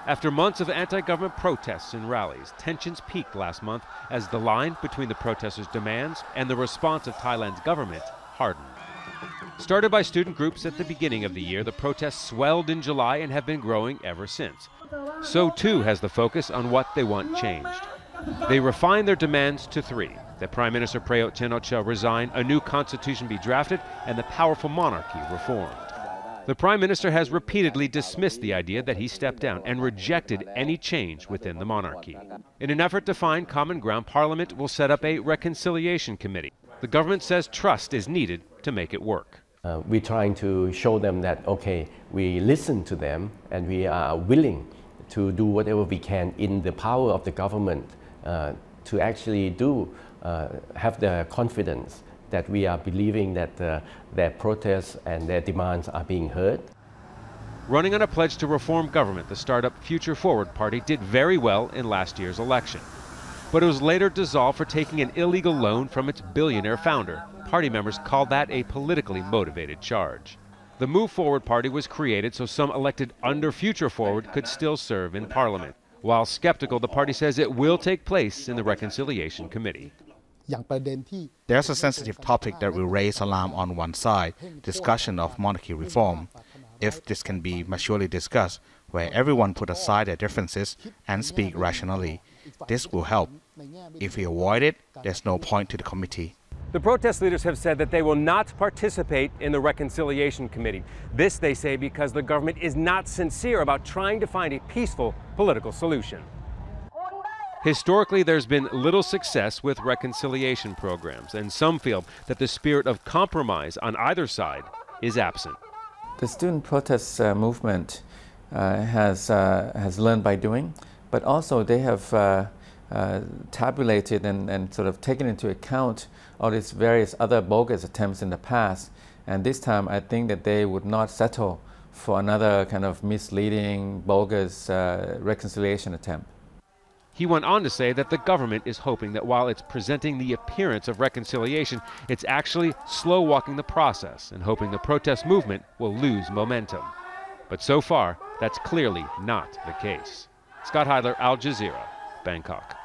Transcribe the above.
After months of anti-government protests and rallies, tensions peaked last month as the line between the protesters' demands and the response of Thailand's government hardened. Started by student groups at the beginning of the year, the protests swelled in July and have been growing ever since. So too has the focus on what they want changed. They refined their demands to three: that Prime Minister Prayut Chan-o-cha resign, a new constitution be drafted, and the powerful monarchy reformed. The Prime Minister has repeatedly dismissed the idea that he stepped down and rejected any change within the monarchy. In an effort to find common ground, Parliament will set up a reconciliation committee. The government says trust is needed to make it work. We're trying to show them that, okay, we listen to them and we are willing to do whatever we can in the power of the government to actually have the confidence that we are believing that their protests and their demands are being heard. Running on a pledge to reform government, the startup Future Forward Party did very well in last year's election. But it was later dissolved for taking an illegal loan from its billionaire founder. Party members called that a politically motivated charge. The Move Forward Party was created so some elected under Future Forward could still serve in Parliament. While skeptical, the party says it will take place in the Reconciliation Committee. There's a sensitive topic that will raise alarm on one side, discussion of monarchy reform. If this can be maturely discussed, where everyone put aside their differences and speak rationally, this will help. If we avoid it, there's no point to the committee. The protest leaders have said that they will not participate in the Reconciliation Committee. This, they say, because the government is not sincere about trying to find a peaceful political solution. Historically, there's been little success with reconciliation programs, and some feel that the spirit of compromise on either side is absent. The student protest movement has learned by doing, but also they have tabulated and sort of taken into account all these various other bogus attempts in the past. And this time, I think that they would not settle for another kind of misleading, bogus reconciliation attempt. He went on to say that the government is hoping that while it's presenting the appearance of reconciliation, it's actually slow-walking the process and hoping the protest movement will lose momentum. But so far, that's clearly not the case. Scott Heidler, Al Jazeera, Bangkok.